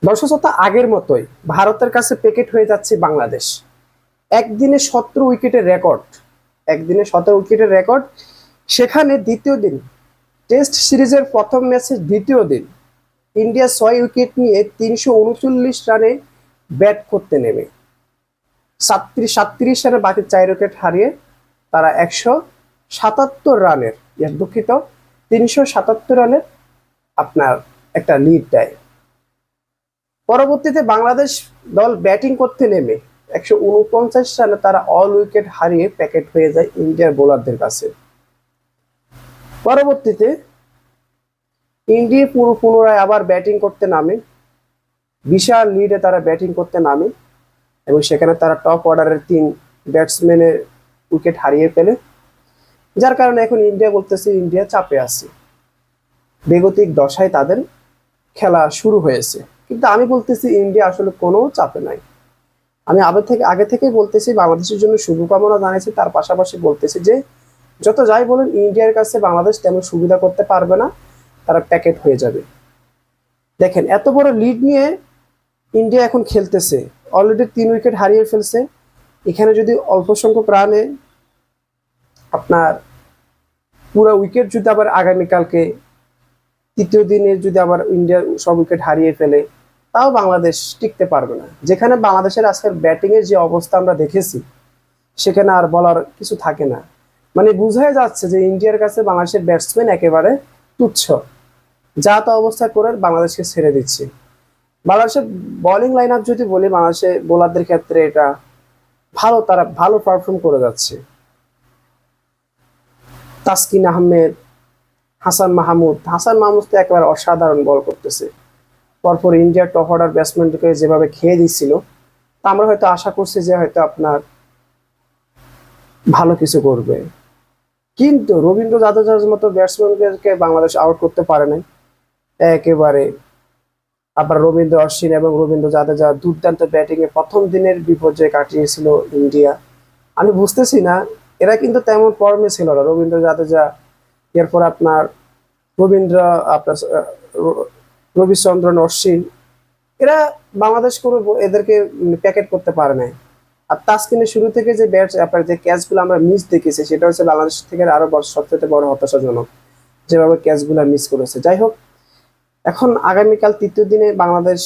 দর্শক শ্রোতা, আগের মতোই ভারতের কাছে প্যাকেট হয়ে যাচ্ছে বাংলাদেশ। একদিনে 17 উইকেটের রেকর্ড, একদিনে 17 উইকেটের রেকর্ড। সেখানে দ্বিতীয় দিন, টেস্ট সিরিজের প্রথম ম্যাচের দ্বিতীয় দিন, ইন্ডিয়া 6 উইকেট নিয়ে 339 রানে ব্যাট করতে নেমে 37 রানে বাকি 4 উইকেট হারিয়ে তারা 177 রানের, দুঃখিত, 377 রানের আপনার একটা লিড দেয়। পরবর্তীতে বাংলাদেশ দল ব্যাটিং করতে নেমে 149 রানে তারা অল উইকেট হারিয়ে প্যাকেট হয়ে যায় ইন্ডিয়ার বোলারদের কাছে। পরবর্তীতে ইন্ডিয়া পুনরায় আবার ব্যাটিং করতে নামে, বিশাল লিডে তারা ব্যাটিং করতে নামে এবং সেখানে তারা টপ অর্ডারের 3 ব্যাটসম্যানের উইকেট হারিয়ে ফেলে, যার কারণে এখন ইন্ডিয়া বলতেছে ইন্ডিয়া চাপে আছে, বেগতিক দশায় তাদের খেলা শুরু হয়েছে। কিন্তু আমি বলতেছি ইন্ডিয়া আসলে কোনো চাপে নাই। আমি আগে থেকেই বলতেছি বাংলাদেশের জন্য শুভকামনা জানাইছি, তার পাশাপাশি বলতেছি যে যত যাই বলেন ইন্ডিয়ার কাছে বাংলাদেশ তেমন সুবিধা করতে পারবে না, তারা প্যাকেট হয়ে যাবে। দেখেন, এত বড় লিড নিয়ে ইন্ডিয়া এখন খেলতেছে, অলরেডি 3 উইকেট হারিয়ে ফেলছে। এখানে যদি অল্প সংখ্যক রানে আপনার পুরো উইকেট যদি আবার আগামীকালকে তৃতীয় দিনে যদি আবার ইন্ডিয়া সব উইকেট হারিয়ে ফেলে, তাও বাংলাদেশ টিকতে পারবে না। যেখানে বাংলাদেশের আজকের ব্যাটিং এর যে অবস্থা আমরা দেখেছি, সেখানে আর বলার কিছু থাকে না। মানে বোঝাই যাচ্ছে যে ইন্ডিয়ার কাছে বাংলাদেশের ব্যাটসম্যান একেবারে তুচ্ছ, যা তা অবস্থা করে বাংলাদেশকে ছেড়ে দিচ্ছে। বাংলাদেশের বোলিং লাইন আপ যদি বলি, বাংলাদেশের বোলারদের ক্ষেত্রে এটা ভালো, তারা ভালো পারফর্ম করে যাচ্ছে। তাসকিন আহমেদ, হাসান মাহমুদ তো একেবারে অসাধারণ বল করতেছে। পরপর ইন্ডিয়ার টপ অর্ডার ব্যাটসম্যানকে যেভাবে খেয়ে দিচ্ছিল, তা আমরা হয়তো আশা করছি যে হয়তো আপনার ভালো কিছু করবে। কিন্তু রবীন্দ্র জাদেজার মতো ব্যাটসম্যানকে বাংলাদেশ আউট করতে পারে নাই একেবারে। আবার রবীন্দ্র অশ্বিন এবং রবীন্দ্র জাদেজা দুর্দান্ত ব্যাটিং এ প্রথম দিনের বিপর্যয় কাটিয়েছিল ইন্ডিয়া। আমি বুঝতেছি না, এরা কিন্তু তেমন ফর্মে ছিল না। রবীন্দ্র জাদেজা, এরপর আপনার রবীন্দ্র আপনার রবিচন্দ্রন অশ্বিন, এরা বাংলাদেশ কোনো এদেরকে প্যাকেট করতে পারে নাই। আর তাসকিনের শুরু থেকে যে ব্যাট আপনার যে ক্যাচগুলো আমরা মিস দেখেছি, সেটা হচ্ছে বাংলাদেশ থেকে আরো সবচেয়ে বড় হতাশাজনক, যেভাবে ক্যাচগুলো মিস করেছে। যাই হোক, এখন আগামীকাল তৃতীয় দিনে বাংলাদেশ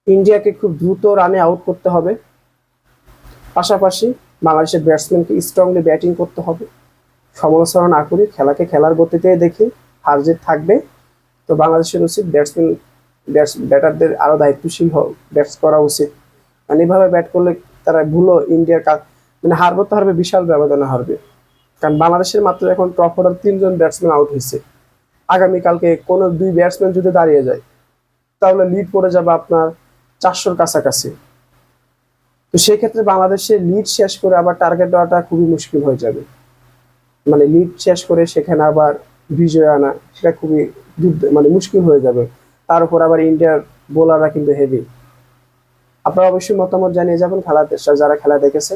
ইন্ডিয়াকে খুব দ্রুত রানে আউট করতে হবে। পাশাপাশি বাংলাদেশের ব্যাটসম্যানকে স্ট্রংলি ব্যাটিং করতে হবে। সমালোচনা না করি, খেলাকে খেলার গতিতে দেখি, হার জিত থাকবে। তো বাংলাদেশের উচিত ব্যাটারদের আরো দায়িত্বশীল ব্যাটস করা উচিত। মানে এভাবে ব্যাট করলে তারা ইন্ডিয়ার মানে হারবে তো হারবে, বিশাল ব্যবধানে হারবে। কারণ বাংলাদেশের মাত্র এখন টপ অর্ডার 3 জন ব্যাটসম্যান আউট হয়েছে। আগামীকালকে কোনো 2 ব্যাটসম্যান যদি দাঁড়িয়ে যায়, তাহলে লিড পড়ে যাবে আপনার 400-র কাছাকাছি। তো সেই ক্ষেত্রে বাংলাদেশের লিড শেষ করে আবার টার্গেট দেওয়াটা খুবই মুশকিল হয়ে যাবে। মানে লিড শেষ করে সেখানে আবার বিজয় আনা, সেটা খুবই মানে মুশকিল হয়ে যাবে। তার উপর আবার ইন্ডিয়ার বোলাররা কিন্তু হেভি। আপনারা অবশ্যই মতামত জানিয়ে যাবেন যারা খেলা দেখেছে।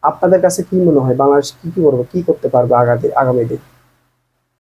আপনাদের কাছে কি মনে হয় বাংলাদেশ কি করবে, কি করতে পারবে আগামী দিন?